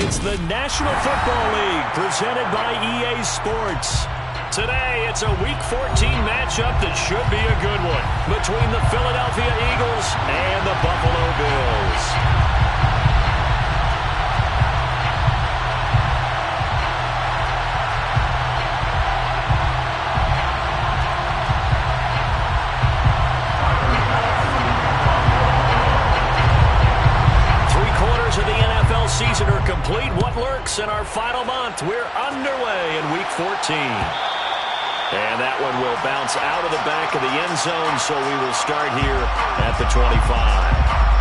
It's the National Football League presented by EA Sports. Today, it's a Week 14 matchup that should be a good one between the Philadelphia Eagles and the Buffalo Bills. Season are complete. What lurks in our final month? We're underway in Week 14. And that one will bounce out of the back of the end zone, so we will start here at the 25.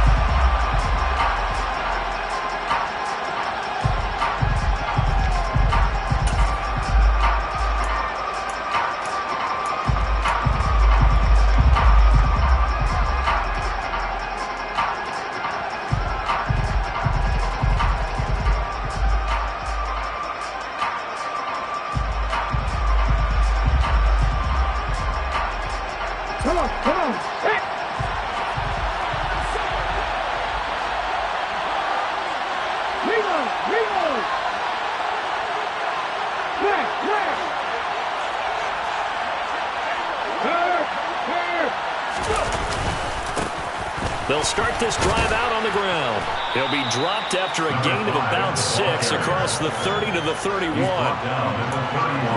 They'll start this drive out on the ground. He'll be dropped after a gain of about 6 across the 30 to the 31.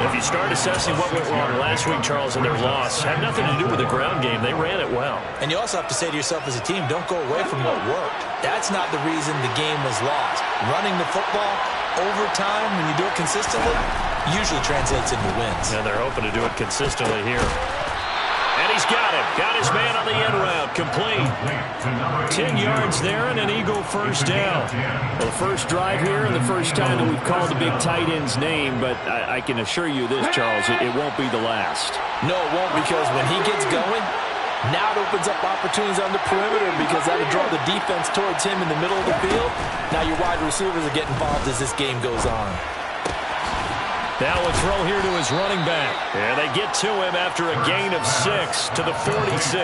If you start assessing what went wrong last week, Charles, in their loss, had nothing to do with the ground game. They ran it well. And you also have to say to yourself as a team, don't go away from what worked. That's not the reason the game was lost. Running the football over time, when you do it consistently, usually translates into wins. And they're hoping to do it consistently here. And he's got it. Got his man on the end route. Complete. 10 yards there and an Eagle first down. Well, the first drive here and the first time that we've called the big tight end's name, but I can assure you this, Charles, it won't be the last. No, it won't, because when he gets going, now it opens up opportunities on the perimeter because that'll draw the defense towards him in the middle of the field. Now your wide receivers are getting involved as this game goes on. Now a throw here to his running back. And they get to him after a gain of 6 to the 46.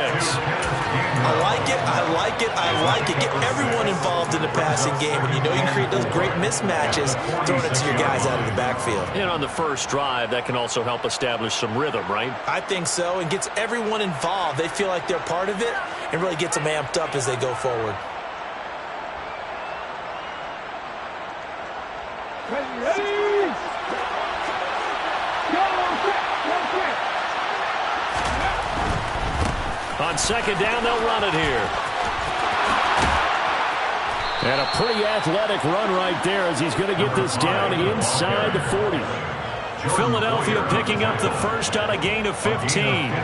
I like it, I like it, I like it. Get everyone involved in the passing game. And you know you can create those great mismatches throwing it to your guys out of the backfield. And on the first drive, that can also help establish some rhythm, right? I think so, and gets everyone involved. They feel like they're part of it and really gets them amped up as they go forward. On second down, they'll run it here. And a pretty athletic run right there as he's going to get this down inside the 40. Philadelphia picking up the first on a gain of 15.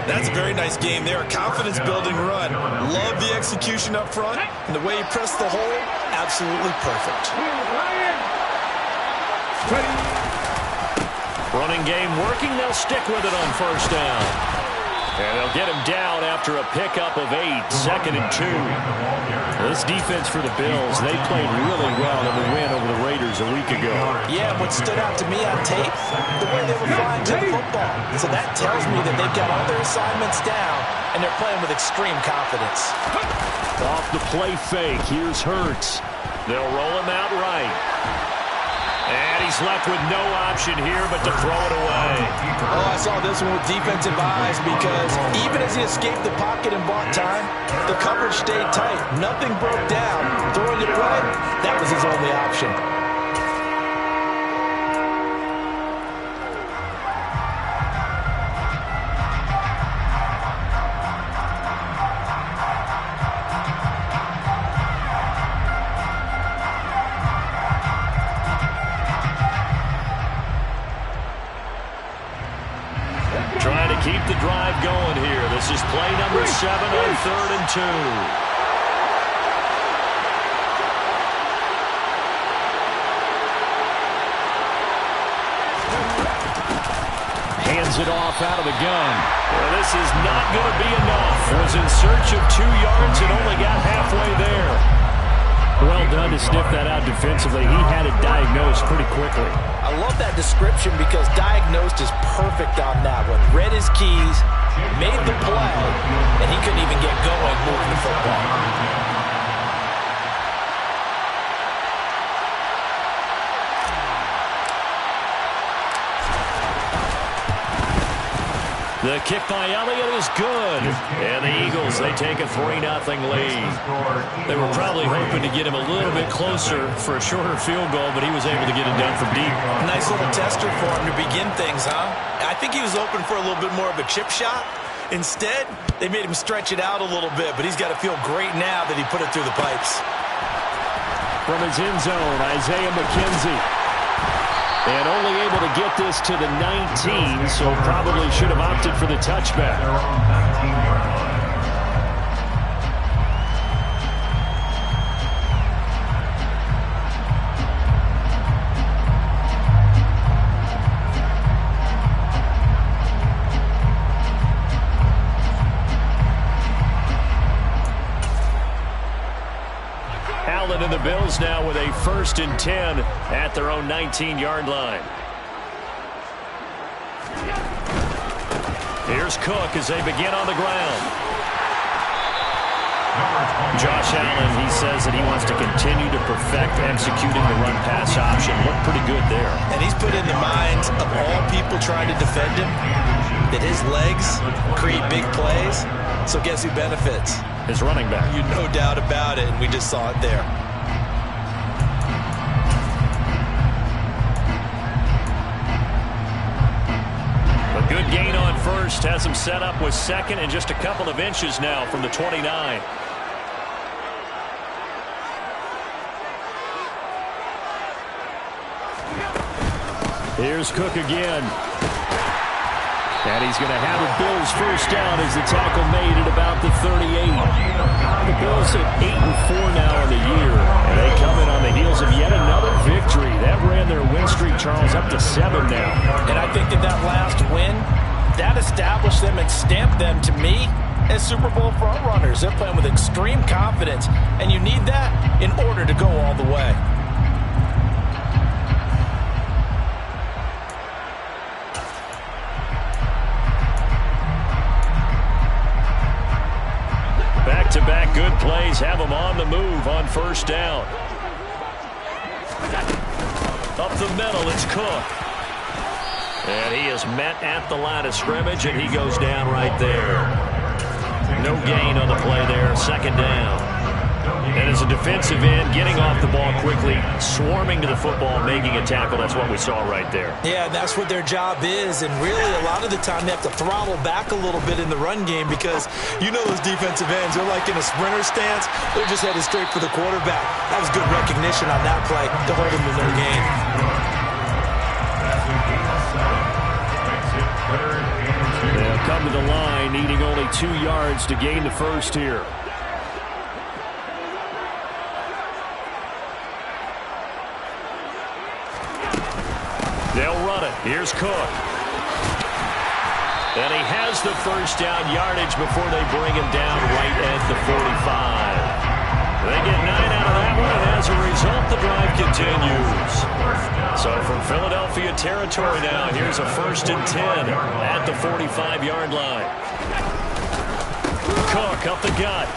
That's a very nice game there. A confidence-building run. Love the execution up front. And the way he pressed the hole, absolutely perfect. Running game working. They'll stick with it on first down. And they'll get him down after a pickup of 8, 2nd and 2. This defense for the Bills, they played really well in the win over the Raiders a week ago. Yeah, what stood out to me on tape, the way they were flying to the football. So that tells me that they've got all their assignments down, and they're playing with extreme confidence. Off the play fake, here's Hurts. They'll roll him out right. And he's left with no option here but to throw it away. Oh, I saw this one with defensive eyes because even as he escaped the pocket and bought time, the coverage stayed tight. Nothing broke down. Throwing it away, that was his only option. Trying to keep the drive going here. This is play number 7 on 3rd and 2. Hands it off out of the gun. Well, this is not going to be enough. Was in search of 2 yards and only got halfway there. Well done to sniff that out defensively. He had it diagnosed pretty quickly. I love that description because diagnosed is perfect on that one. Read his keys, made the play, and he couldn't even get going moving the football. The kick by Elliott is good. And the Eagles, they take a 3-0 lead. They were probably hoping to get him a little bit closer for a shorter field goal, but he was able to get it done from deep. Nice little tester for him to begin things, huh? I think he was open for a little bit more of a chip shot. Instead, they made him stretch it out a little bit, but he's got to feel great now that he put it through the pipes. From his end zone, Isaiah McKenzie. And only able to get this to the 19, so probably should have opted for the touchback. Allen and the Bills now with a 1st and 10 at their own 19-yard line. Here's Cook as they begin on the ground. Josh Allen, he says that he wants to continue to perfect executing the run-pass option. Looked pretty good there. And he's put in the minds of all people trying to defend him that his legs create big plays. So guess who benefits? His running back. You no doubt about it, and we just saw it there. A good gain on 1st, has him set up with 2nd and just a couple of inches now from the 29. Here's Cook again. And he's going to have a Bills 1st down as the tackle made at about the 38. The Bills at 8-4 now in the year. And they come in on the heels of yet another victory. That ran their win streak, Charles, up to 7 now. And I think that last win, that established them and stamped them, to me, as Super Bowl front runners. They're playing with extreme confidence. And you need that in order to go all the way. Back-to-back good plays have him on the move on 1st down. Up the middle, it's Cook. And he is met at the line of scrimmage, and he goes down right there. No gain on the play there, 2nd down. And as a defensive end, getting off the ball quickly, swarming to the football, making a tackle, that's what we saw right there. Yeah, that's what their job is, and really a lot of the time they have to throttle back a little bit in the run game because you know those defensive ends, they're like in a sprinter stance, they're just headed straight for the quarterback. That was good recognition on that play to hold him to no gain. They'll come to the line, needing only 2 yards to gain the 1st here. They'll run it. Here's Cook. And he has the 1st down yardage before they bring him down right at the 45. They get 9 out of that one, and as a result, the drive continues. So from Philadelphia territory now, here's a 1st and 10 at the 45-yard line. Cook up the gut.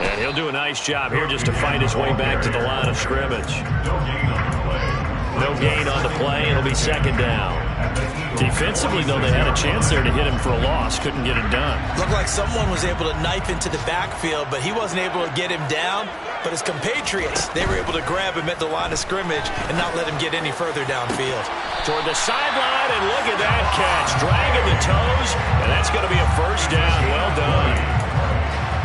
And he'll do a nice job here just to fight his way back to the line of scrimmage. No gain on the play. It'll be 2nd down. Defensively, though, they had a chance there to hit him for a loss. Couldn't get it done. Looked like someone was able to knife into the backfield, but he wasn't able to get him down. But his compatriots, they were able to grab him at the line of scrimmage and not let him get any further downfield. Toward the sideline, and look at that catch. Dragging the toes, and that's going to be a 1st down. Well done.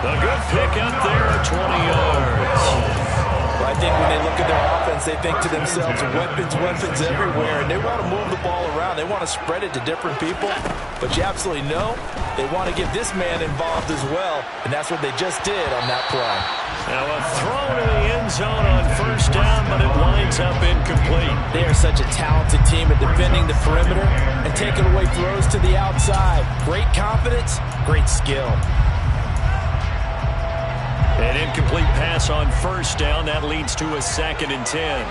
A good pick up there at 20 yards. Well, I think when they look at their offense, they think to themselves, weapons everywhere, and they want to move the ball around. They want to spread it to different people, but you absolutely know they want to get this man involved as well, and that's what they just did on that play. Now a throw to the end zone on 1st down, but it winds up incomplete. They are such a talented team at defending the perimeter and taking away throws to the outside. Great confidence, great skill. An incomplete pass on 1st down. That leads to a 2nd and 10.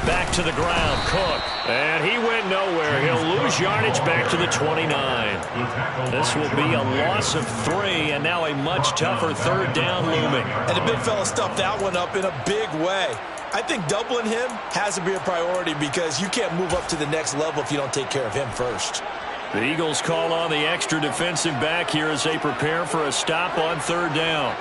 Back to the ground, Cook. And he went nowhere. He'll lose yardage back to the 29. This will be a loss of 3, and now a much tougher 3rd down looming. And the big fella stuffed that one up in a big way. I think doubling him has to be a priority because you can't move up to the next level if you don't take care of him first. The Eagles call on the extra defensive back here as they prepare for a stop on third down.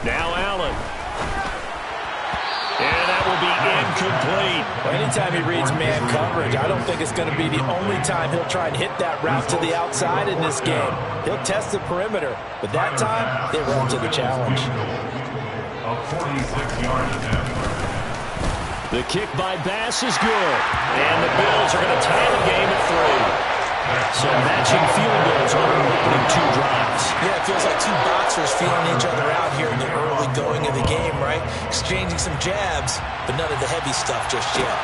Now Allen. And that will be incomplete. Well, anytime he reads man coverage, I don't think it's going to be the only time he'll try and hit that route to the outside in this game. He'll test the perimeter, but that time, they run to the challenge. A 46-yard attempt. The kick by Bass is good. And the Bills are going to tie the game at 3. So matching field goals on our opening 2 drives. Yeah, it feels like 2 boxers feeling each other out here in the early going of the game, right? Exchanging some jabs, but none of the heavy stuff just yet.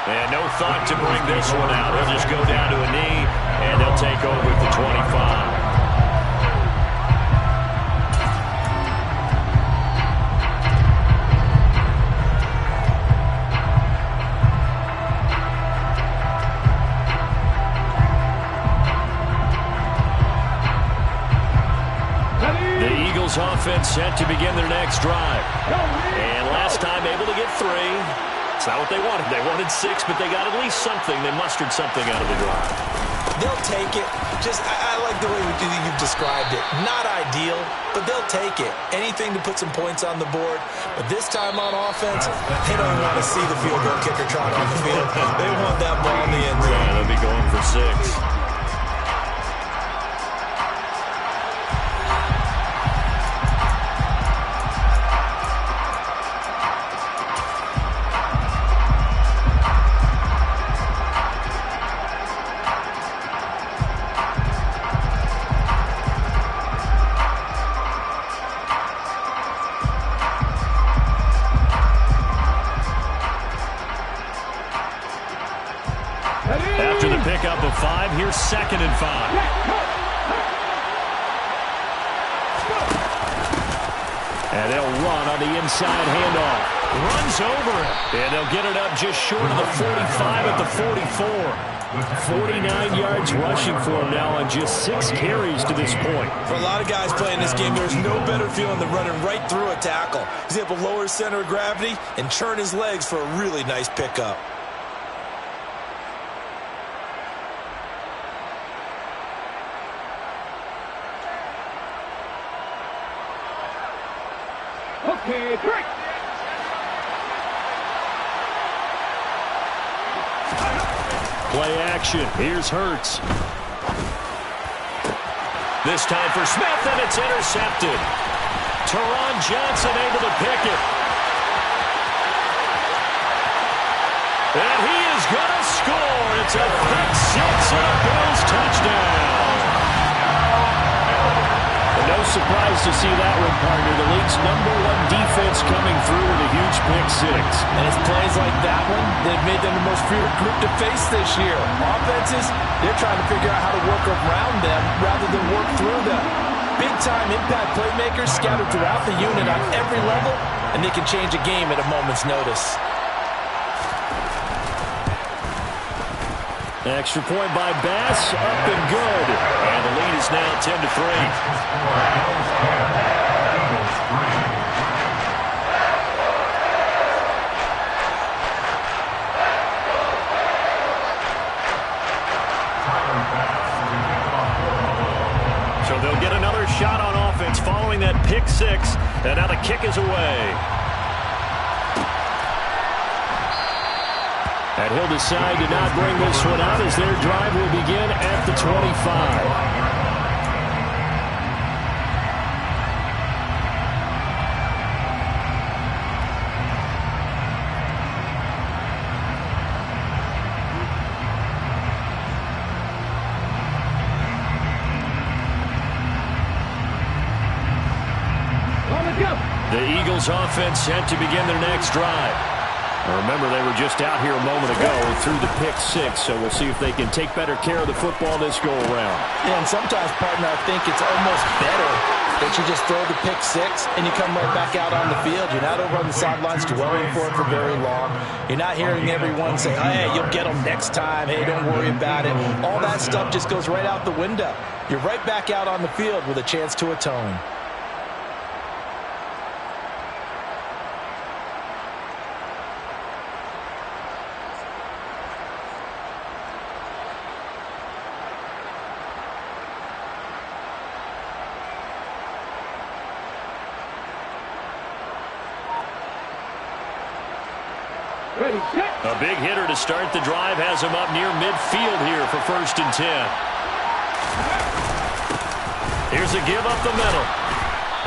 And no thought to bring this one out. He'll just go down to a knee, and they'll take over at the 25. Offense set to begin their next drive. And last time able to get 3. It's not what they wanted. They wanted 6, but they got at least something. They mustered something out of the drive. They'll take it. I like the way you've described it. Not ideal, but they'll take it. Anything to put some points on the board. But this time on offense, they don't want to see the field goal kicker trot on the field. They want that ball in the end zone. Yeah, they'll be going for 6. After the pickup of 5, here's 2nd and 5. And they'll run on the inside handoff. Runs over it. And they'll get it up just short of the 45 at the 44. 49 yards rushing for him now on just 6 carries to this point. For a lot of guys playing this game, there's no better feeling than running right through a tackle. He's able to lower his center of gravity and churn his legs for a really nice pickup. Okay, 3. Play action. Here's Hurts. This time for Smith, and it's intercepted. Teron Johnson able to pick it. And he is going to score. It's a pick 6 and a Bills touchdown. No surprise to see that one, partner. The league's #1 defense coming through with a huge pick 6. And it's plays like that one that have made them the most feared group to face this year. Offenses, they're trying to figure out how to work around them rather than work through them. Big-time impact playmakers scattered throughout the unit on every level, and they can change a game at a moment's notice. Extra point by Bass, up and good. And the lead is now 10-3. So they'll get another shot on offense following that pick 6. And now the kick is away. And he'll decide to not bring this one out as their drive will begin at the 25. The Eagles offense set to begin their next drive. Remember, they were just out here a moment ago through the pick six, so we'll see if they can take better care of the football this go-around. Yeah, and sometimes, partner, I think it's almost better that you just throw the pick six and you come right back out on the field. You're not over on the sidelines dwelling for it for very long. You're not hearing everyone say, hey, you'll get them next time. Hey, don't worry about it. All that stuff just goes right out the window. You're right back out on the field with a chance to atone. A big hitter to start the drive has him up near midfield here for 1st and 10. Here's a give up the middle.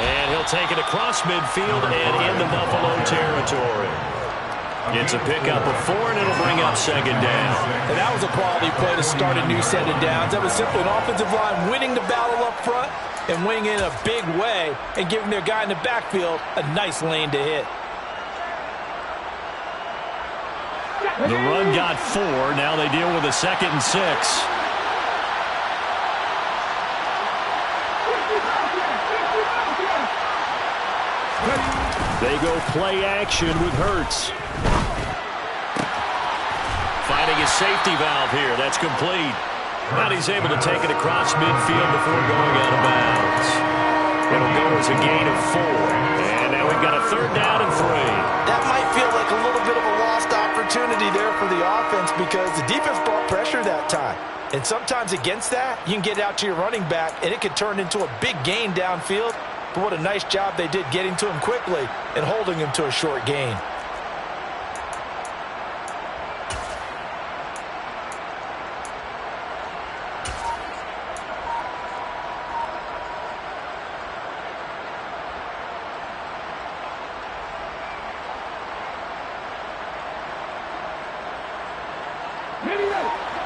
And he'll take it across midfield and into Buffalo territory. It's a pickup of 4, and it'll bring up 2nd down. And that was a quality play to start a new set of downs. That was simply an offensive line winning the battle up front and winning in a big way and giving their guy in the backfield a nice lane to hit. The run got 4. Now they deal with a 2nd and 6. They go play action with Hurts. Finding a safety valve here. That's complete. Now he's able to take it across midfield before going out of bounds. It'll go as a gain of 4. And now we've got a 3rd down and 3. That might feel like a little bit of a lost opportunity there for the offense because the defense brought pressure that time. And sometimes against that, you can get out to your running back, and it could turn into a big gain downfield. But what a nice job they did getting to him quickly and holding him to a short gain.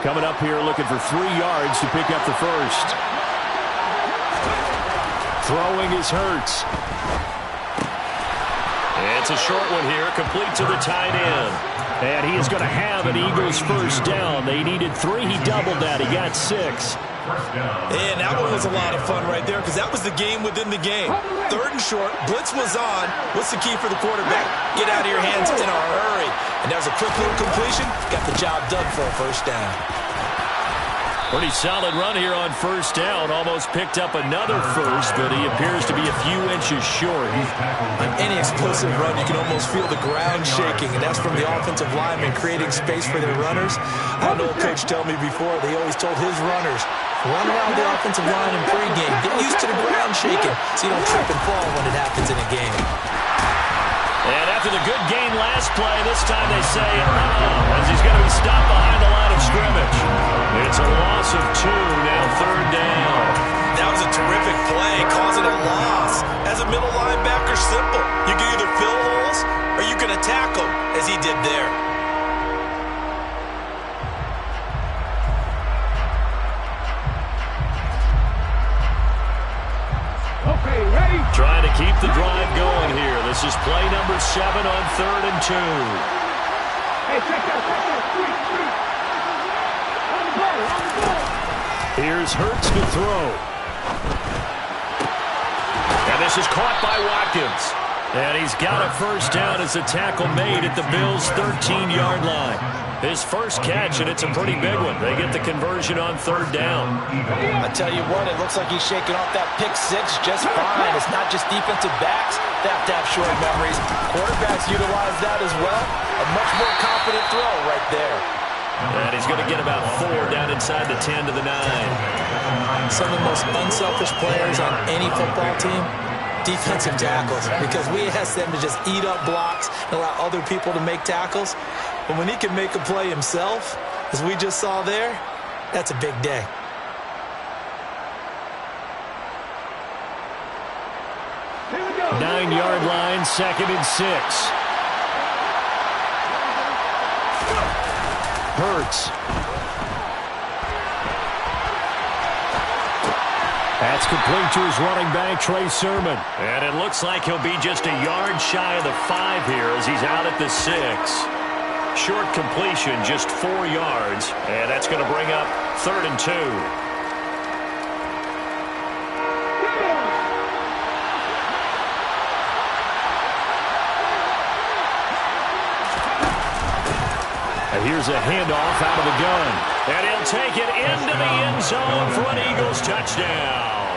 Coming up here looking for 3 yards to pick up the 1st. Throwing is Hurts. It's a short one here, complete to the tight end. And he is going to have an Eagles 1st down. They needed 3. He doubled that. He got 6. And that one was a lot of fun right there because that was the game within the game. 3rd and short, blitz was on. What's the key for the quarterback? Get out of your hands in a hurry. And that was a quick little completion. Got the job done for a 1st down. Pretty solid run here on 1st down. Almost picked up another 1st, but he appears to be a few inches short. On any explosive run, you can almost feel the ground shaking, and that's from the offensive linemen creating space for their runners. I know a coach told me before, they always told his runners, run around the offensive line in pregame. Get used to the ground shaking so you don't trip and fall when it happens in a game. And after the good gain last play, this time they say, as he's going to be stopped behind the line of scrimmage. It's a loss of 2, now 3rd down. That was a terrific play, causing a loss. As a middle linebacker, simple. You can either fill holes or you can attack them, as he did there. Okay, ready? Trying to keep the drive going here. This is play number 7 on 3rd and 2. Hey, check that, 3. On the ball. Here's Hurts to throw. And this is caught by Watkins. And he's got a 1st down as a tackle made at the Bills' 13-yard line. His 1st catch, and it's a pretty big one. They get the conversion on 3rd down. I tell you what, it looks like he's shaking off that pick 6 just fine. It's not just defensive backs that have to have short memories. Quarterbacks utilize that as well. A much more confident throw right there. And he's going to get about 4 down inside the 10 to the 9. Some of the most unselfish players on any football team, defensive tackles, because we ask them to just eat up blocks and allow other people to make tackles. But when he can make a play himself, as we just saw there, that's a big day. Here we go. 9-yard line, 2nd and 6. Hurts. That's complete to his running back, Trey Sermon. And it looks like he'll be just a yard shy of the 5 here as he's out at the 6. Short completion, just 4 yards, and that's going to bring up 3rd and 2. Here's a handoff out of the gun. And he'll take it into the end zone for an Eagles touchdown.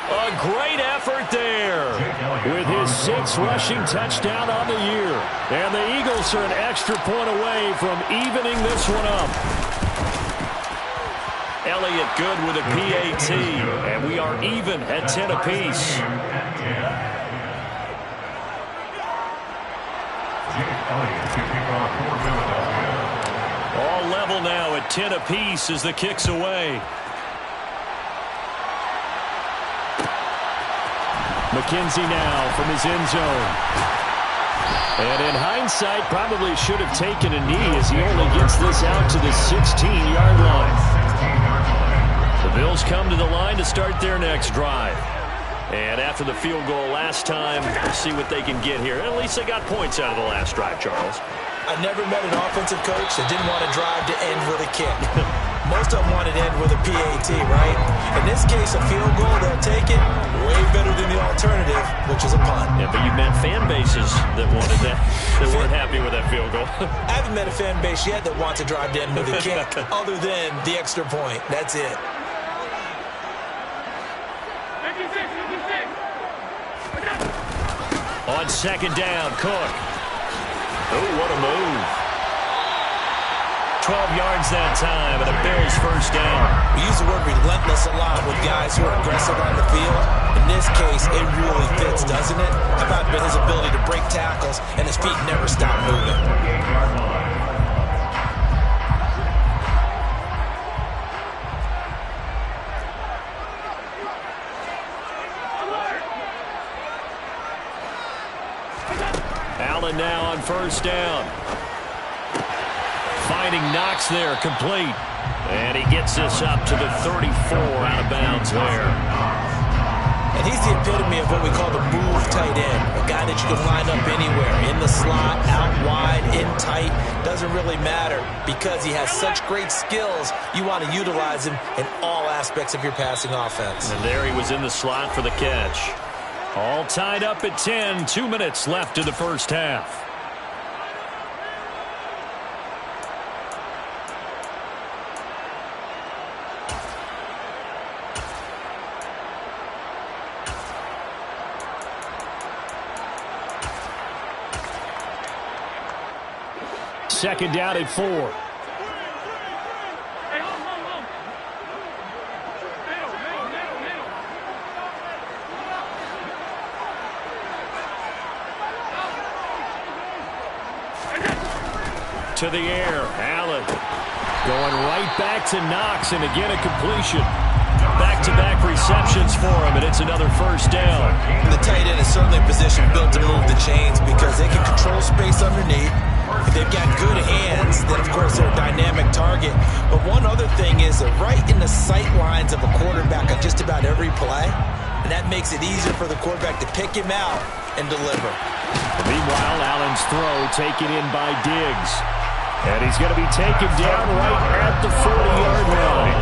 A great effort there with his 6th rushing touchdown on the year. And the Eagles are an extra point away from evening this one up. Elliott good with a PAT. And we are even at 10 apiece. All level now at 10 apiece as the kick's away. McKenzie now from his end zone. And in hindsight, probably should have taken a knee as he only gets this out to the 16-yard line. The Bills come to the line to start their next drive. And after the field goal last time, let's see what they can get here. At least they got points out of the last drive, Charles. I never met an offensive coach that didn't want to drive to end with a kick. Most of them wanted to end with a PAT, right? In this case, a field goal, they'll take it way better than the alternative, which is a punt. Yeah, but you've met fan bases that wanted that, that weren't happy with that field goal. I haven't met a fan base yet that wants to drive to end with a kick other than the extra point. That's it. On 2nd down, Cook. Oh, what a move. 12 yards that time, and a Bills first down. We use the word relentless a lot with guys who are aggressive on the field. In this case, it really fits, doesn't it? How about his ability to break tackles, and his feet never stop moving? Allen now on first down. Finding Knox there, complete. And he gets this up to the 34, out of bounds there. And he's the epitome of what we call the move tight end. A guy that you can line up anywhere. In the slot, out wide, in tight. Doesn't really matter because he has such great skills. You want to utilize him in all aspects of your passing offense. And there he was in the slot for the catch. All tied up at 10. 2 minutes left in the first half. Second down at 4. To the air, Allen going right back to Knox, and again a completion. Back-to-back receptions for him, and it's another first down. The tight end is certainly a position built to move the chains because they can control space underneath. If they've got good hands, then of course they're a dynamic target. But one other thing is they're right in the sight lines of a quarterback on just about every play, and that makes it easier for the quarterback to pick him out and deliver. Meanwhile, Allen's throw taken in by Diggs. And he's going to be taken down right at the 40-yard line.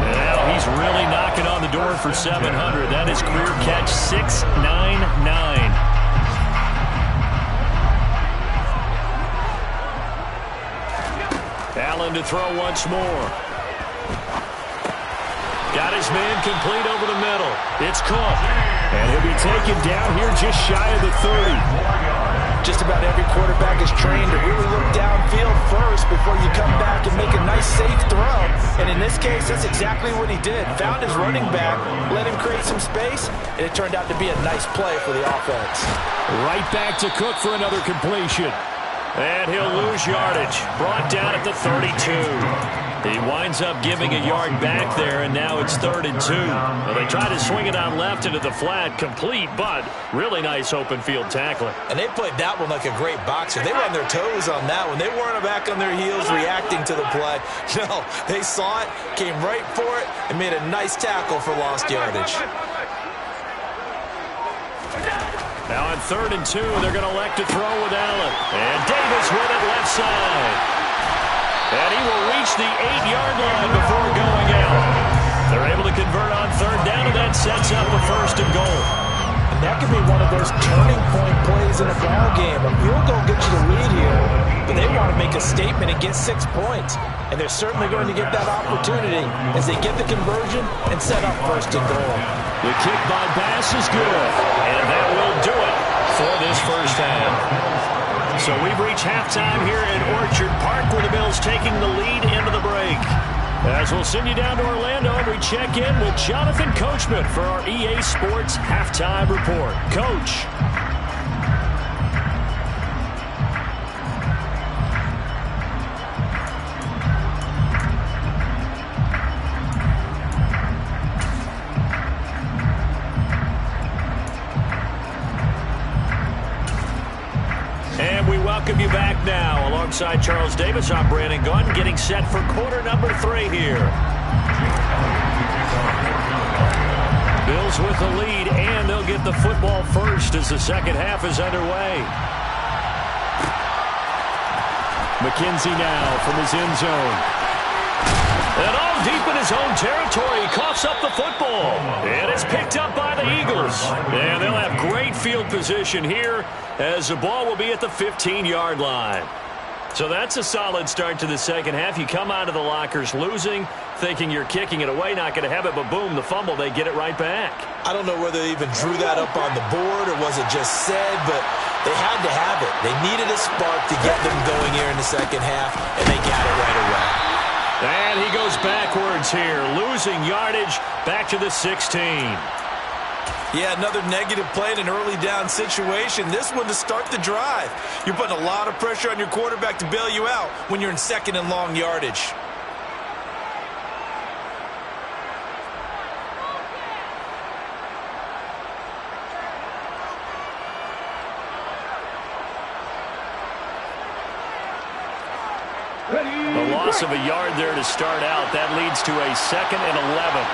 And now he's really knocking on the door for 700. That is career catch 699. Allen to throw once more. Got his man complete over the middle. It's Cook. And he'll be taken down here just shy of the 30. Just about every quarterback is trained to really look downfield first before you come back and make a nice, safe throw. And in this case, that's exactly what he did. Found his running back, let him create some space, and it turned out to be a nice play for the offense. Right back to Cook for another completion. And he'll lose yardage. Brought down at the 32. He winds up giving a yard back there, and now it's 3rd and 2. Well, they try to swing it out left into the flat, complete, but really nice open field tackling. And they played that one like a great boxer. They were on their toes on that one. They weren't back on their heels reacting to the play. No, they saw it, came right for it, and made a nice tackle for lost yardage. Now on 3rd and 2, they're going to elect to throw with Allen. And Davis with it left side. And he will reach the 8-yard line before going out. They're able to convert on 3rd down, and that sets up a 1st and goal. And that could be one of those turning point plays in a ball game. A field goal gets you the lead here, but they want to make a statement and get 6 points. And they're certainly going to get that opportunity as they get the conversion and set up 1st and goal. The kick by Bass is good, and that will do it for this first half. So we've reached halftime here in Orchard Park, where the Bills taking the lead into the break. As we'll send you down to Orlando, and we check in with Jonathan Coachman for our EA Sports Halftime Report. Coach. And we welcome you back now. Alongside Charles Davis, I'm Brandon Gaudin, getting set for quarter number 3 here. Bills with the lead, and they'll get the football first as the second half is underway. McKenzie now from his end zone. And all deep in his own territory, he coughs up the football. And it's picked up by the Eagles. And they'll have great field position here as the ball will be at the 15-yard line. So that's a solid start to the second half. You come out of the lockers losing, thinking you're kicking it away, not going to have it, but boom, the fumble, they get it right back. I don't know whether they even drew that up on the board or was it just said, but they had to have it. They needed a spark to get them going here in the second half, and they got it right away. And he goes backwards here, losing yardage back to the 16. Yeah, another negative play in an early down situation. This one to start the drive. You're putting a lot of pressure on your quarterback to bail you out when you're in 2nd and long yardage. A loss of a yard there to start out. That leads to a 2nd and 11.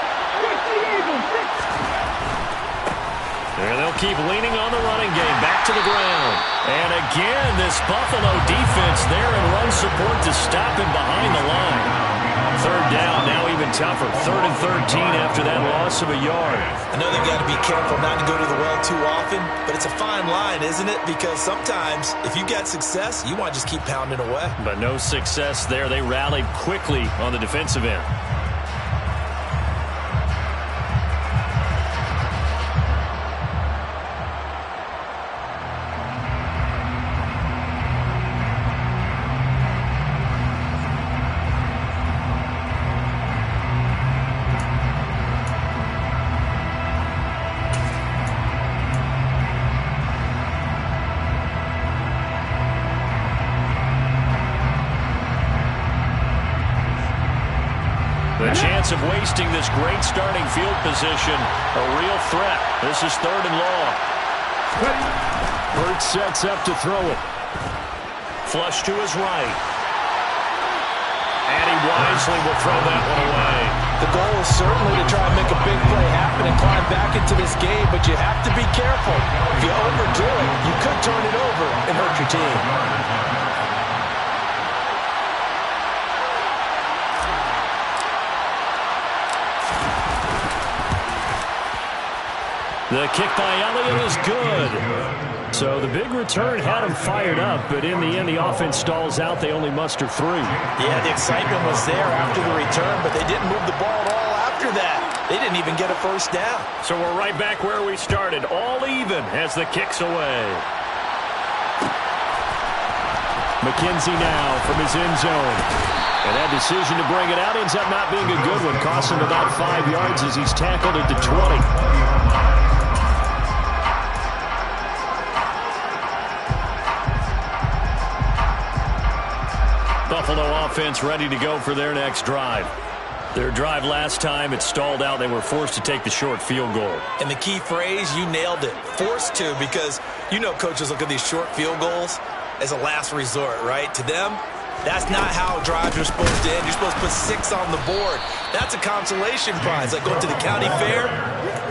And they'll keep leaning on the running game. Back to the ground. And again, this Buffalo defense there in run support to stop him behind the line. 3rd down, now even tougher. 3rd and 13 after that loss of a yard. I know they've got to be careful not to go to the well too often, but it's a fine line, isn't it? Because sometimes, if you got success, you want to just keep pounding away. But no success there. They rallied quickly on the defensive end. The chance of wasting this great starting field position, a real threat. This is 3rd and long. Hurts sets up to throw it. Flush to his right. And he wisely will throw that one away. The goal is certainly to try and make a big play happen and climb back into this game, but you have to be careful. If you overdo it, you could turn it over and hurt your team. The kick by Elliott is good. So the big return had him fired up, but in the end, the offense stalls out. They only muster 3. Yeah, the excitement was there after the return, but they didn't move the ball at all after that. They didn't even get a 1st down. So we're right back where we started, all even as the kick's away. McKenzie now from his end zone. And that decision to bring it out ends up not being a good one. Costs him about 5 yards as he's tackled at the 20. Buffalo offense ready to go for their next drive. Their drive last time, it stalled out. They were forced to take the short field goal. And the key phrase, you nailed it. Forced to, because you know coaches look at these short field goals as a last resort, right? To them, that's not how drives are supposed to end. You're supposed to put 6 on the board. That's a consolation prize, like going to the county fair.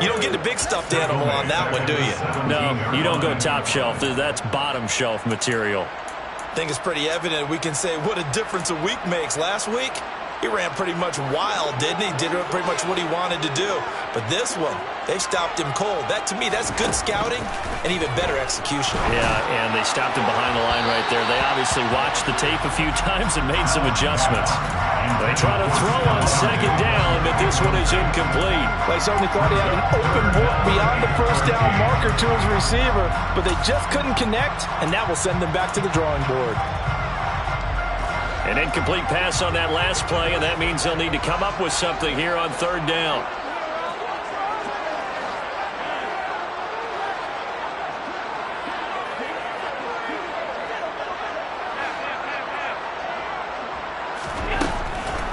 You don't get the big stuffed animal on that one, do you? No, you don't go top shelf. That's bottom shelf material. I think it's pretty evident we can say what a difference a week makes. Last week, he ran pretty much wild, didn't he? Did pretty much what he wanted to do. But this one, they stopped him cold. That, to me, that's good scouting and even better execution. Yeah, and they stopped him behind the line right there. They obviously watched the tape a few times and made some adjustments. They try to throw on second down, but this one is incomplete. They certainly thought he had an open book beyond the first down marker to his receiver, but they just couldn't connect, and that will send them back to the drawing board. An incomplete pass on that last play, and that means they'll need to come up with something here on third down.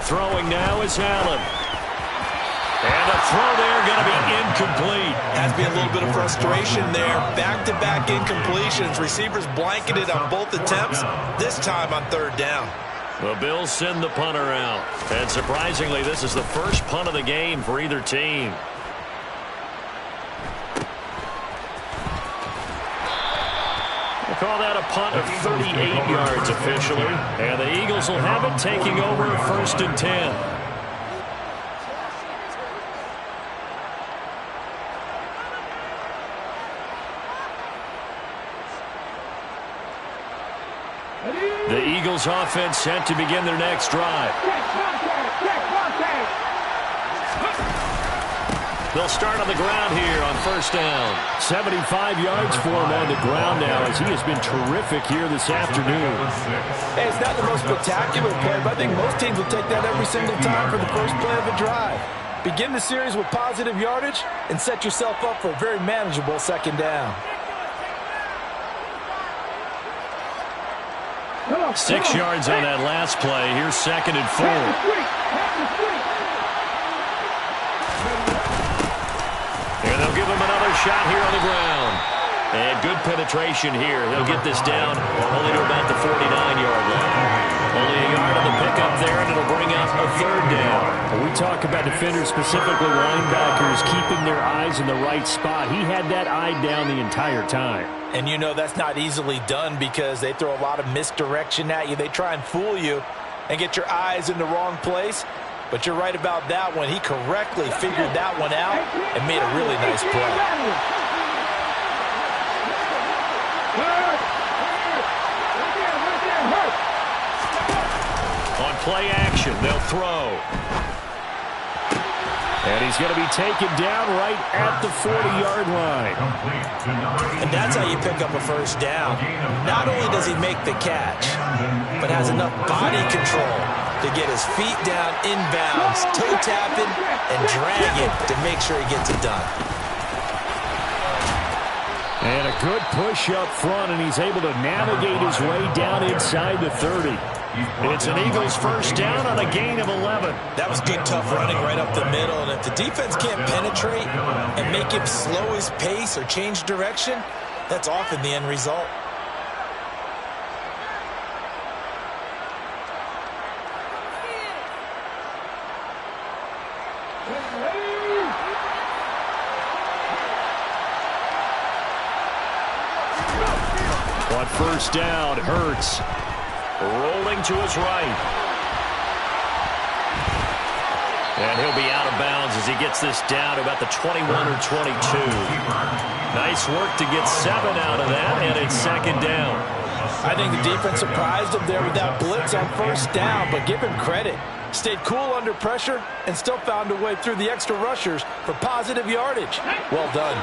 Throwing now is Allen. And a throw there going to be incomplete. Has to be a little bit of frustration there. Back-to-back incompletions. Receivers blanketed on both attempts, this time on third down. The Bills send the punter out. And surprisingly, this is the first punt of the game for either team. We'll call that a punt of 38 yards officially. And the Eagles will have it, taking over 1st and 10. The Eagles offense set to begin their next drive. They'll start on the ground here on 1st down. 75 yards for him on the ground now, as he has been terrific here this afternoon. Hey, it's not the most spectacular play, but I think most teams will take that every single time for the first play of the drive. Begin the series with positive yardage and set yourself up for a very manageable second down. 6 yards on that last play. Here's 2nd and 4. And they'll give him another shot here on the ground. And good penetration here. They'll get this down only to about the 49-yard line. Only a yard on the pickup there, and it'll bring up a 3rd down. When we talk about defenders, specifically linebackers, keeping their eyes in the right spot. He had that eye down the entire time. And you know that's not easily done because they throw a lot of misdirection at you. They try and fool you and get your eyes in the wrong place. But you're right about that one. He correctly figured that one out and made a really nice play. On play action, they'll throw. And he's going to be taken down right at the 40-yard line. And that's how you pick up a first down. Not only does he make the catch, but has enough body control to get his feet down inbounds, toe tapping, and dragging to make sure he gets it done. And a good push up front, and he's able to navigate his way down inside the 30. It's an Eagles first down on a gain of 11. That was good, tough running right up the middle. And if the defense can't penetrate and make him slow his pace or change direction, that's often the end result. On 1st down, Hurts. Rolling to his right. And he'll be out of bounds as he gets this down to about the 21 or 22. Nice work to get 7 out of that, and it's 2nd down. I think the defense surprised him there with that blitz on 1st down, but give him credit. Stayed cool under pressure and still found a way through the extra rushers for positive yardage. Well done.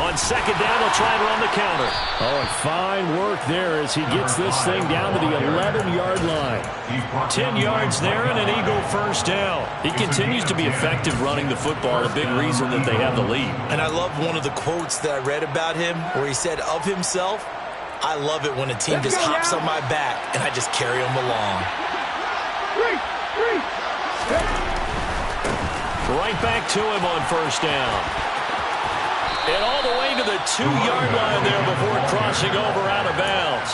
On 2nd down, they'll try and run the counter. Oh, and fine work there as he gets this thing down to the 11-yard line. 10 yards there and an Eagle first down. He continues to be effective running the football, a big reason that they have the lead. And I love one of the quotes that I read about him where he said of himself, I love it when a team just hops on my back and I just carry them along. Right back to him on 1st down. And all the way to the 2-yard line there before crossing over out of bounds.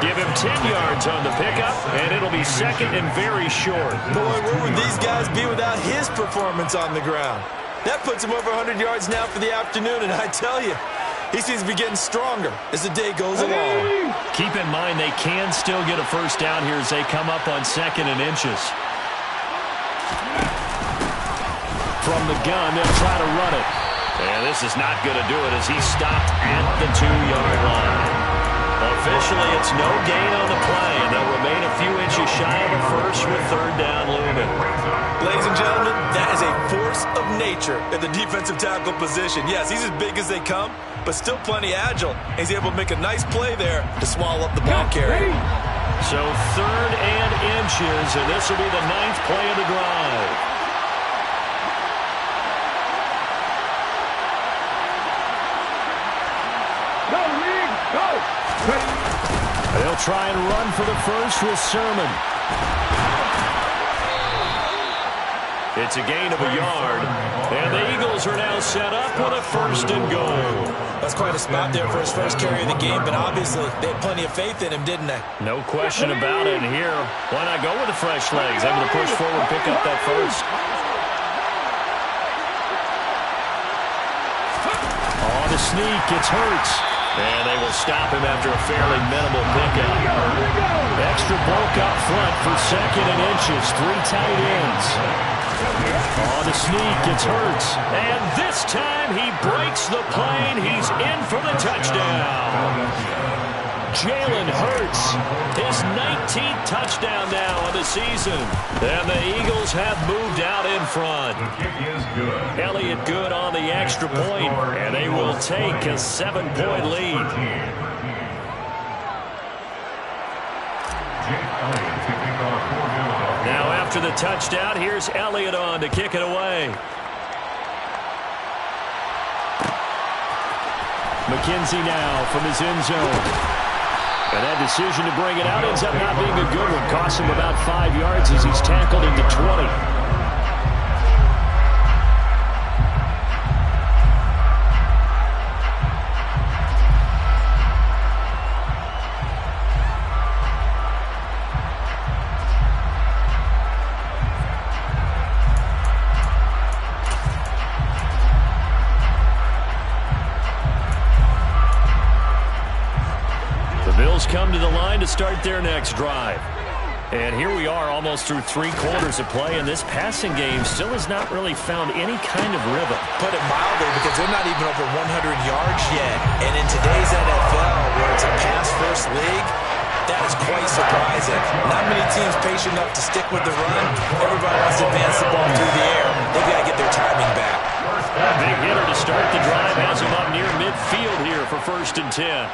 Give him 10 yards on the pickup, and it'll be second and very short. Boy, where would these guys be without his performance on the ground? That puts him over 100 yards now for the afternoon, and I tell you, he seems to be getting stronger as the day goes along. Keep in mind they can still get a first down here as they come up on 2nd and inches. From the gun, they'll try to run it. And this is not going to do it as he's stopped at the 2-yard line. Officially, it's no gain on the play, and they'll remain a few inches shy of a first with 3rd down looming. Ladies and gentlemen, that is a force of nature at the defensive tackle position. Yes, he's as big as they come, but still plenty agile. He's able to make a nice play there to swallow up the ball carrier. So 3rd and inches, and this will be the 9th play of the drive. Go, League, go. They'll try and run for the first with Sermon. It's a gain of a yard, and the Eagles are now set up with a 1st and goal. That's quite a spot there for his first carry of the game, but obviously they had plenty of faith in him, didn't they? No question about it. And here, why not go with the fresh legs? Able to push forward, pick up that first. On the sneak, it's Hurts. And they will stop him after a fairly minimal pickup. Extra bulk up front for 2nd and inches. 3 tight ends. On the sneak, it's Hurts. And this time he breaks the plane. He's in for the touchdown. Jalen Hurts, his 19th touchdown now of the season. And the Eagles have moved out in front. Elliott good on the extra point, and they will take a 7-point lead. Now after the touchdown, here's Elliott on to kick it away. McKenzie now from his end zone. And that decision to bring it out ends up not being a good one. Costs him about 5 yards as he's tackled into 20. Come to the line to start their next drive. And here we are almost through 3 quarters of play, and this passing game still has not really found any kind of rhythm. Put it mildly, because they're not even over 100 yards yet. And in today's NFL, where it's a pass-first league, that is quite surprising. Not many teams patient enough to stick with the run. Everybody wants to advance the ball through the air. They've got to get their timing back. Big hitter to start the drive has him up near midfield here for 1st and 10.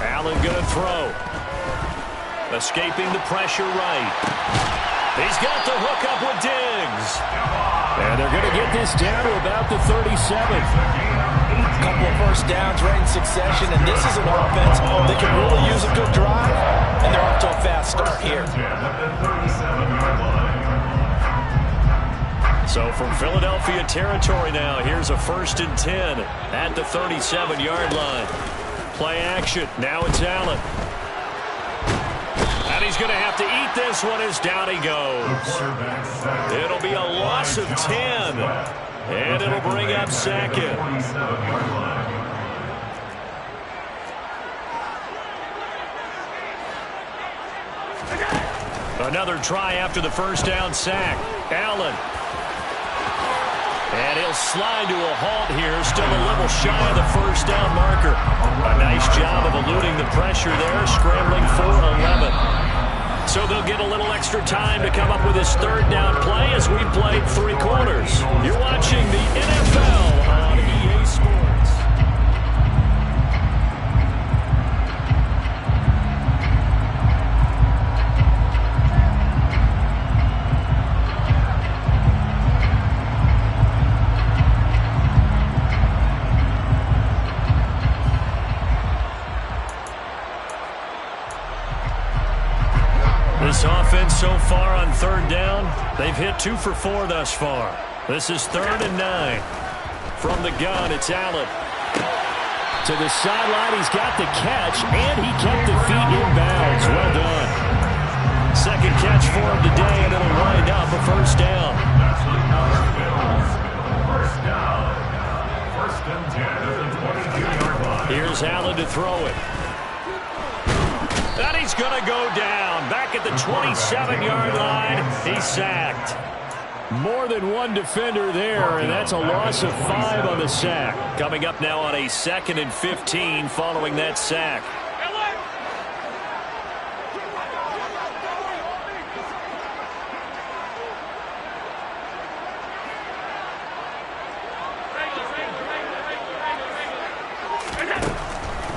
Allen going to throw. Escaping the pressure right. He's got the hook up with Diggs. And they're going to get this down to about the 37. A couple of first downs right in succession, and this is an offense that can really use a good drive, and they're off to a fast start here. So from Philadelphia territory now, here's a 1st and 10 at the 37-yard line. Play action. Now it's Allen. And he's going to have to eat this one as down he goes. It'll be a loss of 10. And it'll bring up 2nd. Another try after the first down sack. Allen. And he'll slide to a halt here, still a little shy of the first down marker. A nice job of eluding the pressure there, scrambling for 11. So they'll get a little extra time to come up with his 3rd down play as we've played 3 quarters. You're watching the NFL on EA Sports. This offense so far on third down? They've hit 2 for 4 thus far. This is 3rd and 9. From the gun, it's Allen. To the sideline, he's got the catch, and he kept the feet in bounds. Well done. Second catch for him today, and it'll wind up a first down. Here's Allen to throw it. And he's going to go down. Back at the 27-yard line, he's sacked. More than one defender there, and that's a loss of 5 on the sack. Coming up now on a 2nd and 15 following that sack.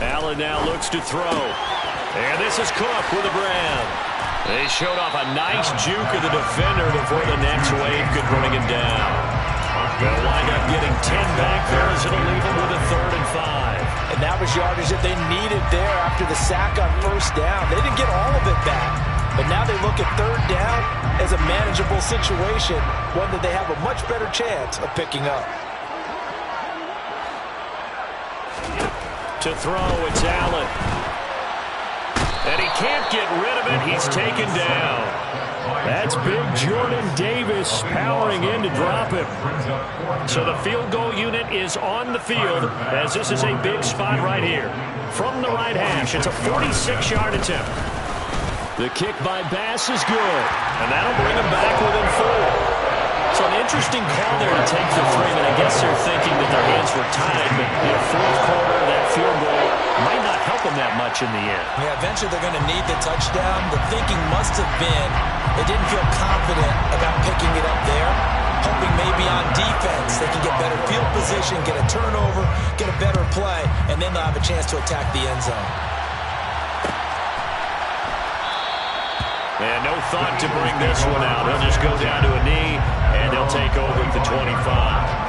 Allen now looks to throw. And this is Cook with a brand. They showed off a nice juke of the defender before the next wave could bring him down. They'll wind up getting 10 back there as it'll leave them with a 3rd and 5. And that was yardage that they needed there after the sack on first down. They didn't get all of it back. But now they look at 3rd down as a manageable situation, one that they have a much better chance of picking up. To throw, it's Allen. And he can't get rid of it. He's taken down. That's big Jordan Davis powering in to drop him. So the field goal unit is on the field as this is a big spot right here. From the right hash, it's a 46-yard attempt. The kick by Bass is good. And that'll bring him back within 4. So an interesting call there to take the 3, and I guess they're thinking that their hands were tied, but in the 4th quarter, that field goal might not help them that much in the end. Yeah, eventually they're going to need the touchdown. The thinking must have been they didn't feel confident about picking it up there, hoping maybe on defense they can get better field position, get a turnover, get a better play, and then they'll have a chance to attack the end zone. And no thought to bring this one out. He'll just go down to a knee, and they'll take over at the 25.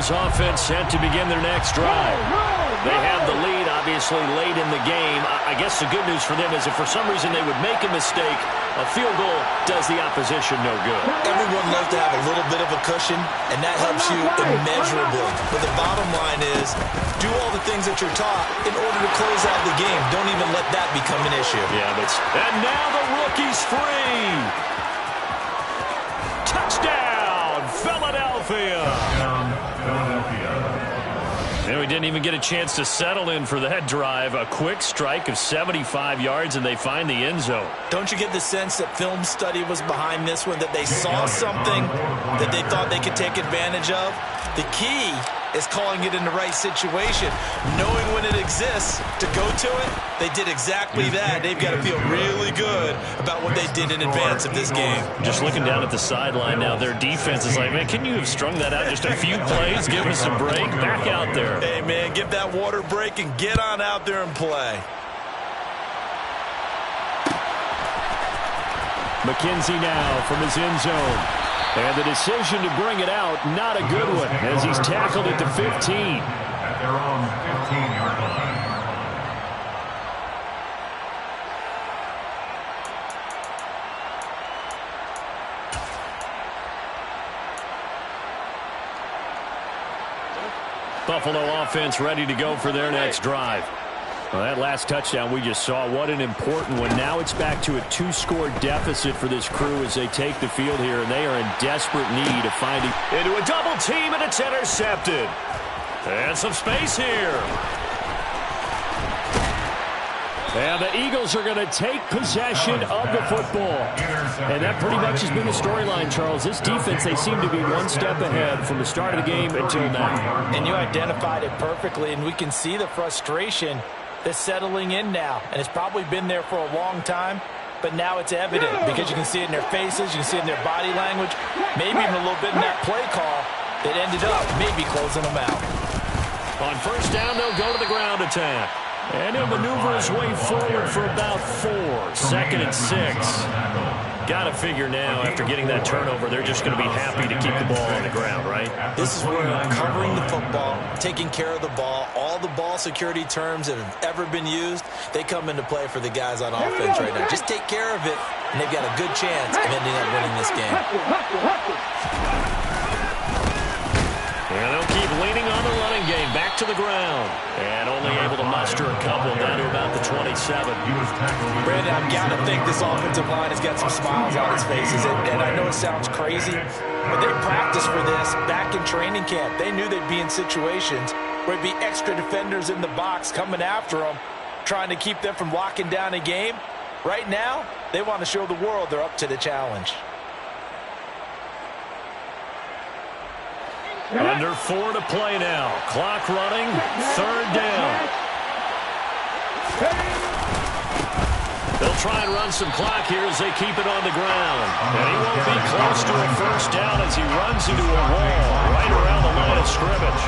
Offense set to begin their next drive. They have the lead, obviously, late in the game. I guess the good news for them is if for some reason they would make a mistake, a field goal does the opposition no good. Everyone loves to have a little bit of a cushion, and that helps you immeasurably. But the bottom line is, do all the things that you're taught in order to close out the game. Don't even let that become an issue. Yeah, and now the rookie's free. Touchdown, Philadelphia. And we didn't even get a chance to settle in for that drive. A quick strike of 75 yards, and they find the end zone. Don't you get the sense that film study was behind this one, that they saw something that they thought they could take advantage of? The key is calling it in the right situation, knowing when it exists to go to it. They did exactly that. They've got to feel really good about what they did in advance of this game. Just looking down at the sideline now, their defense is like, man, can you have strung that out just a few plays? Give us a break. Back out there. Hey, man, give that water break and get on out there and play. McKenzie now from his end zone. And the decision to bring it out, not a good one, as he's tackled at the 15. At their own 15-yard line. Buffalo offense ready to go for their next drive. Well, that last touchdown we just saw, what an important one. Now it's back to a 2-score deficit for this crew as they take the field here, and they are in desperate need of finding into a double team, and it's intercepted. And some space here. And the Eagles are going to take possession of the football. And that pretty much has been the storyline, Charles. This defense, they seem to be one step ahead from the start of the game until now. And you identified it perfectly, and we can see the frustration that's settling in now. And it's probably been there for a long time, but now it's evident because you can see it in their faces, you can see it in their body language, maybe even a little bit in that play call that ended up maybe closing them out. first down, they'll go to the ground attack. And he'll maneuver his way forward for about 4. 2nd and 6. Got to figure now, after getting that turnover, they're just going to be happy to keep the ball on the ground, right? This is where covering the football, taking care of the ball, all the ball security terms that have ever been used, they come into play for the guys on offense right now. Just take care of it, and they've got a good chance of ending up winning this game. And they'll keep leaning on the running game. Back to the ground. And only able to muster a couple down to about the 27. Brandon, I've got to think this offensive line has got some smiles on its faces. And I know it sounds crazy, but they practiced for this back in training camp. They knew they'd be in situations where it'd be extra defenders in the box coming after them, trying to keep them from locking down a game. Right now, they want to show the world they're up to the challenge. Under 4 to play now. Clock running. 3rd down. They'll try and run some clock here as they keep it on the ground. And he won't be close to a first down as he runs into a wall right around the line of scrimmage.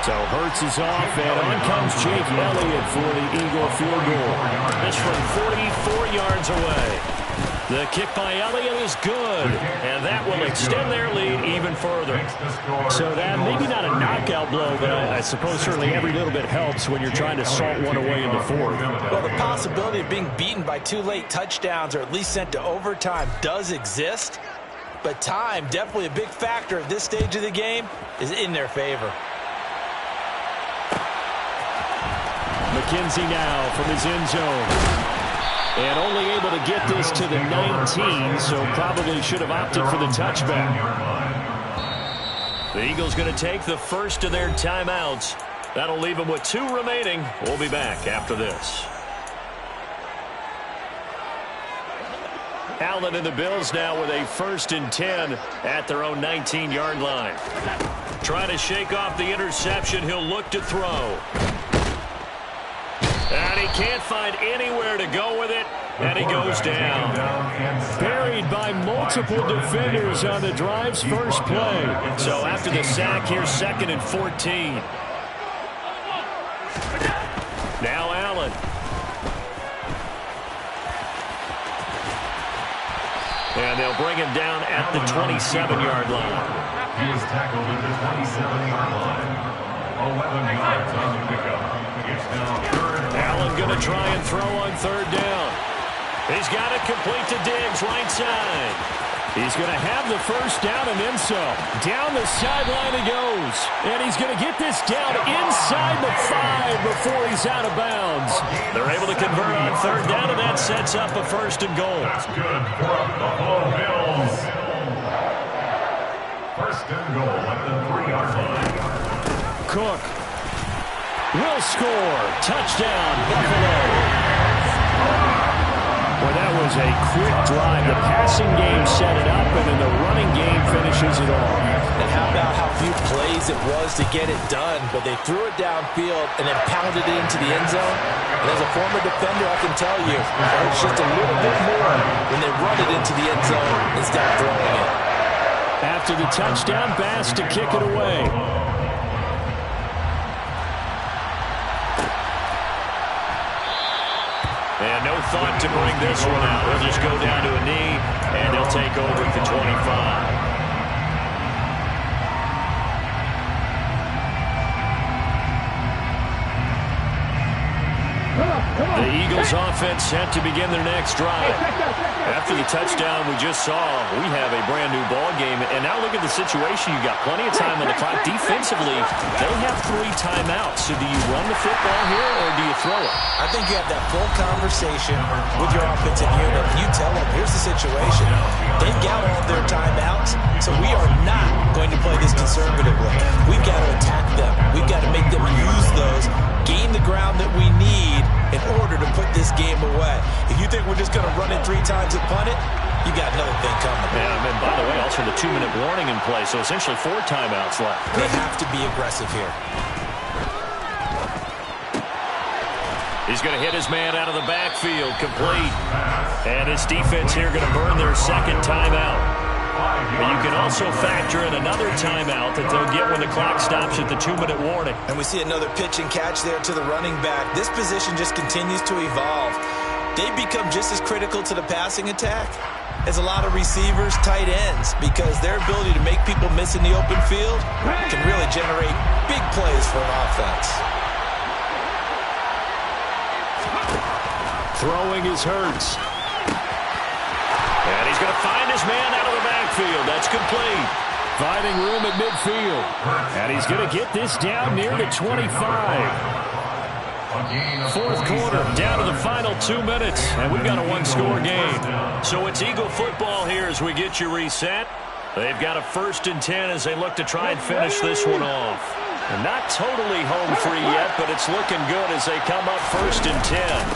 So Hurts is off, and on comes Jake Elliott for the Eagle field goal. This from 44 yards away. The kick by Elliott is good, and that will extend their lead even further. So that maybe not a knockout blow, but I suppose certainly every little bit helps when you're trying to salt one away in the 4th. Well, the possibility of being beaten by 2 late touchdowns or at least sent to overtime does exist, but time, definitely a big factor at this stage of the game, is in their favor. McKenzie now from his end zone. And only able to get this to the 19, so probably should have opted for the touchback. The Eagles going to take the first of their timeouts. That'll leave them with 2 remaining. We'll be back after this. Allen and the Bills now with a 1st and 10 at their own 19-yard line. Trying to shake off the interception. He'll look to throw. And he can't find anywhere to go with it, and he goes down. Buried by multiple defenders on the drive's first play. So after the sack, here's 2nd and 14. Now Allen. And they'll bring him down at the 27-yard line. He is tackled at the 27-yard line. 11 yards on the pickup. It's now 3rd. Allen going to try and throw on 3rd down. He's got it complete to Diggs, right side. He's going to have the first down and then some. Down the sideline he goes. And he's going to get this down inside the 5 before he's out of bounds. They're able to convert on 3rd down, and that sets up a 1st and goal. That's good for the Buffalo Bills. 1st and goal at the 3-yard line. Cook will score. Touchdown, Buffalo. Well, that was a quick drive. The passing game set it up, and then the running game finishes it off. And how about how few plays it was to get it done, but they threw it downfield and then pounded it into the end zone. And as a former defender, I can tell you, it's just a little bit more when they run it into the end zone instead of throwing it. After the touchdown, Bass to kick it away. And no thought to bring this one out. They'll just go down to a knee, and they'll take over at the 25. The Eagles offense set to begin their next drive. After the touchdown we just saw, we have a brand new ball game. And now look at the situation. You got plenty of time on the clock. Defensively, they have 3 timeouts. So do you run the football here or do you throw it? I think you have that full conversation with your offensive unit. You tell them, here's the situation. They've got all their timeouts, so we are not going to play this conservatively. We've got to attack them. We've got to make them use those, gain the ground that we need in order to put this game away. If you think we're just going to run it 3 times and punt it, you got another thing coming. Yeah, and by the way, also the 2-minute warning in play, so essentially 4 timeouts left. They have to be aggressive here. He's going to hit his man out of the backfield, complete. And his defense here going to burn their 2nd timeout. But you can also factor in another timeout that they'll get when the clock stops at the 2-minute warning. And we see another pitch and catch there to the running back. This position just continues to evolve. They become just as critical to the passing attack as a lot of receivers, tight ends, because their ability to make people miss in the open field can really generate big plays for an offense. Throwing is Hurts. And he's going to find his man out of the backfield. That's complete. Finding room at midfield. And he's going to get this down near the 25. Fourth quarter, down to the final 2 minutes, and we've got a one-score game. So it's Eagle football here as we get you reset. They've got a 1st and 10 as they look to try and finish this one off. And not totally home free yet, but it's looking good as they come up 1st and 10.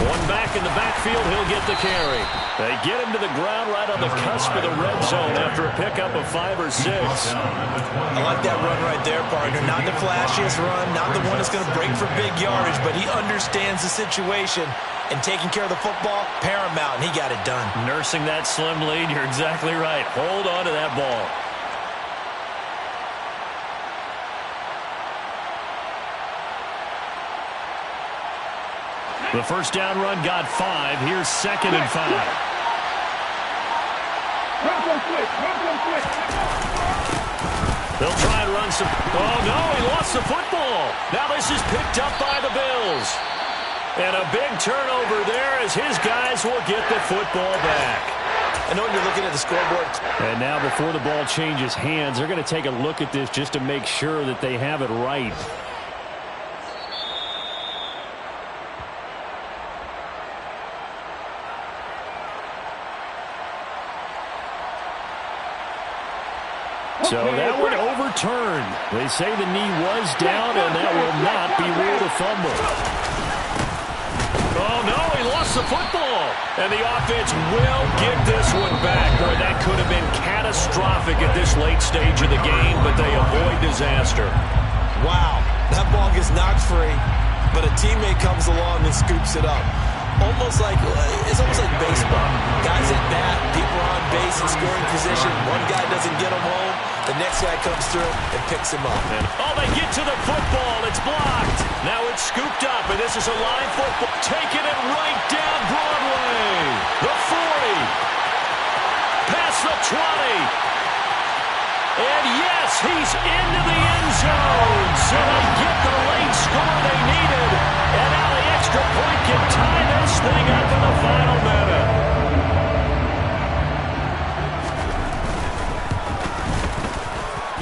One back in the backfield, he'll get the carry. They get him to the ground right on the cusp of the red zone after a pickup of 5 or 6. I like that run right there, partner. Not the flashiest run, not the one that's going to break for big yardage, but he understands the situation, and taking care of the football, paramount, and he got it done. Nursing that slim lead, you're exactly right. Hold on to that ball. The first down run got 5. Here's 2nd and 5. They'll try and run some. Oh, no, he lost the football. Now this is picked up by the Bills. And a big turnover there as his guys will get the football back. I know when you're looking at the scoreboard. And now before the ball changes hands, they're going to take a look at this just to make sure that they have it right. So that one overturned. They say the knee was down, and that will not be ruled a fumble. Oh, no, he lost the football. And the offense will get this one back, where that could have been catastrophic at this late stage of the game, but they avoid disaster. Wow, that ball gets knocked free, but a teammate comes along and scoops it up. It's almost like baseball. Guys at bat, people are on base in scoring position. One guy doesn't get him home. The next guy comes through and picks him up. Oh, they get to the football. It's blocked. Now it's scooped up, and this is a line football. Taking it right down Broadway. The 40. Past the 20. And yes, he's into the end zone. So they get the late score they needed. And now the extra point can tie this thing up in the final minute.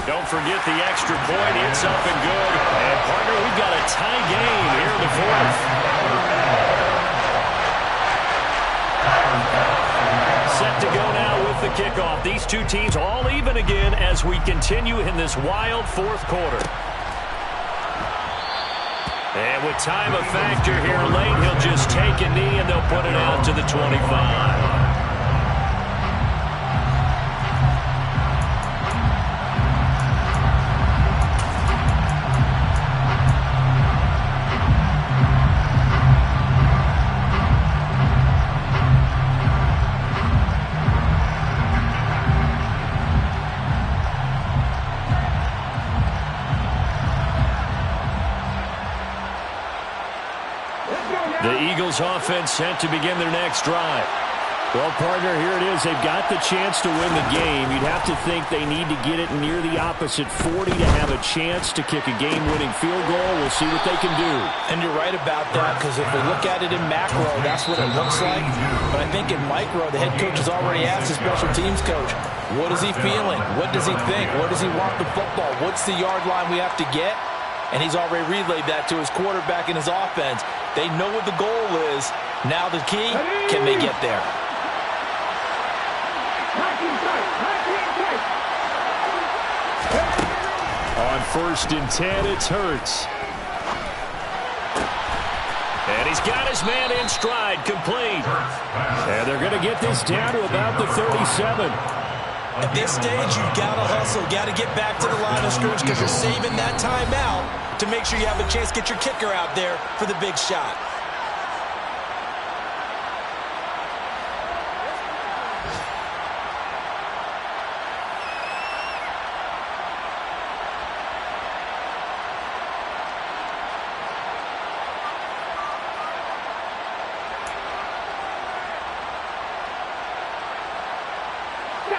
Don't forget the extra point. It's up and good. And, partner, we've got a tie game here in the 4th. Set to go now with the kickoff. These two teams all even again as we continue in this wild 4th quarter. And with time a factor here late, he'll just take a knee and they'll put it out to the 25. The Eagles offense set to begin their next drive. Well, partner, here it is. They've got the chance to win the game. You'd have to think they need to get it near the opposite 40 to have a chance to kick a game-winning field goal. We'll see what they can do. And you're right about that, because if we look at it in macro, that's what it looks like. But I think in micro, the head coach has already asked the special teams coach, what is he feeling? What does he think? Where does he want the football? What's the yard line we have to get? And he's already relayed that to his quarterback and his offense. They know what the goal is. Now the key, can they get there? On 1st and 10, it's Hurts. And he's got his man in stride, complete. And they're going to get this down to about the 37. At this stage, you've got to hustle, got to get back to the line of scrimmage because you're saving that timeout to make sure you have a chance to get your kicker out there for the big shot.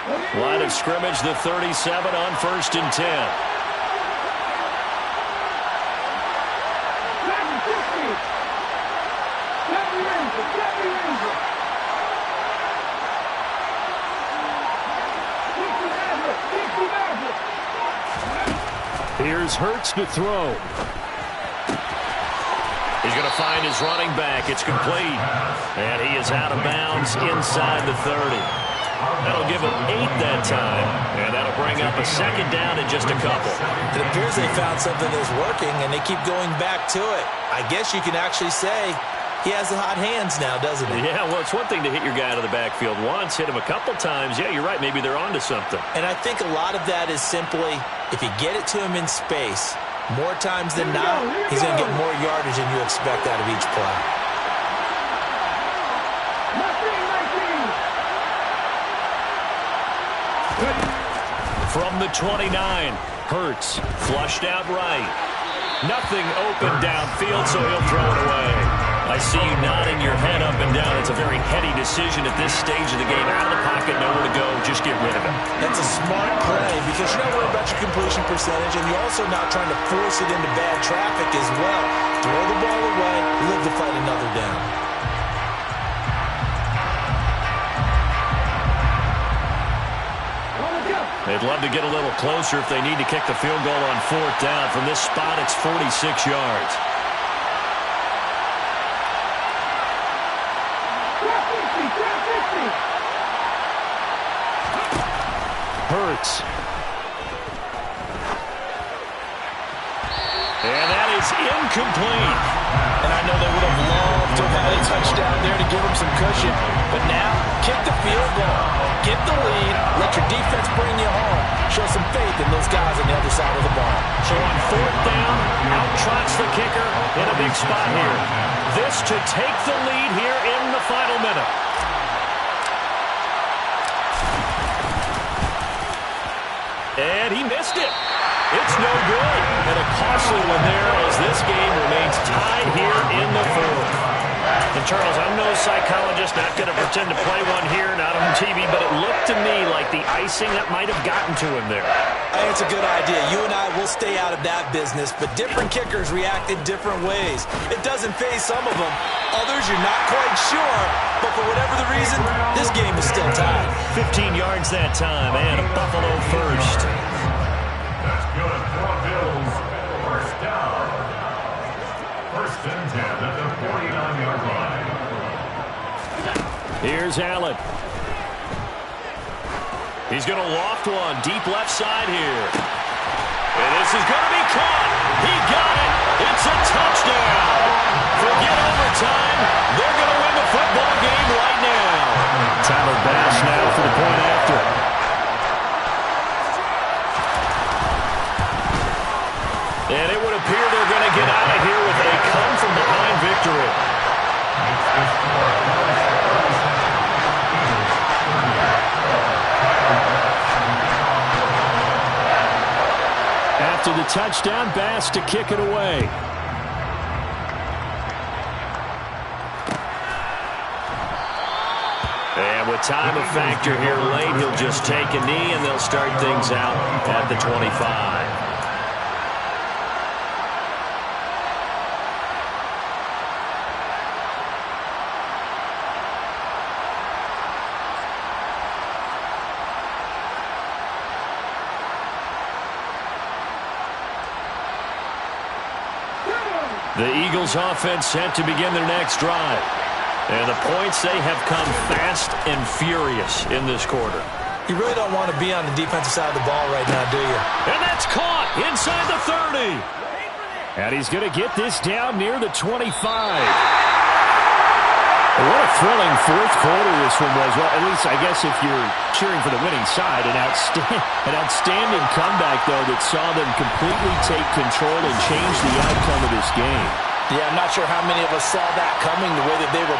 Line of scrimmage, the 37 on 1st and 10. Here's Hurts to throw. He's going to find his running back. It's complete. And he is out of bounds inside the 30. That'll give him 8 that time. And that'll bring up a second down in just a couple. It appears they found something that's working, and they keep going back to it. I guess you can actually say he has the hot hands now, doesn't he? Yeah, well, it's one thing to hit your guy out of the backfield once, hit him a couple times. Yeah, you're right. Maybe they're onto something. And I think a lot of that is simply if you get it to him in space, more times than not, he's going to get more yardage than you expect out of each play. From the 29, Hurts flushed out right. Nothing open downfield, so he'll throw it away. I see you nodding your head up and down. It's a very heady decision at this stage of the game. Out of the pocket, nowhere to go. Just get rid of it. That's a smart play because you're not worried about your completion percentage, and you're also not trying to force it into bad traffic as well. Throw the ball away, live to fight another down. They'd love to get a little closer if they need to kick the field goal on 4th down. From this spot, it's 46 yards. Hurts. And that is incomplete. And I know they would have loved to have had a touchdown there to give them some cushion. But now, kick the field goal. Get the lead. Let your defense bring you home. Show some faith in those guys on the other side of the ball. So on 4th down, out trots the kicker in a big spot here. This to take the lead here in the final minute. And he missed it. It's no good. And a costly one there as this game remains tied here in the 4th. And Charles, I'm no psychologist, not going to pretend to play one here, not on TV, but it looked to me like the icing that might have gotten to him there. I think it's a good idea. You and I will stay out of that business, but different kickers react in different ways. It doesn't faze some of them. Others, you're not quite sure, but for whatever the reason, this game is still tied. 15 yards that time, and a Buffalo first. That's good for Bills. First down. 1st and 10 at the 49-yard line. Here's Allen. He's going to loft one deep left side here. And this is going to be caught. He got it. It's a touchdown. Forget overtime. They're going to win the football game right now. Tyler Bass now for the point after. And it would appear they're going to get out of here with a come-from-behind victory. After the touchdown, Bass to kick it away. And with time a factor here late, he'll just take a knee and they'll start things out at the 25. The Eagles offense set to begin their next drive. And the points, they have come fast and furious in this quarter. You really don't want to be on the defensive side of the ball right now, do you? And that's caught inside the 30. And he's going to get this down near the 25. What a thrilling 4th quarter this one was. Well, at least I guess if you're cheering for the winning side, an outstanding comeback, though, that saw them completely take control and change the outcome of this game. Yeah, I'm not sure how many of us saw that coming the way that they were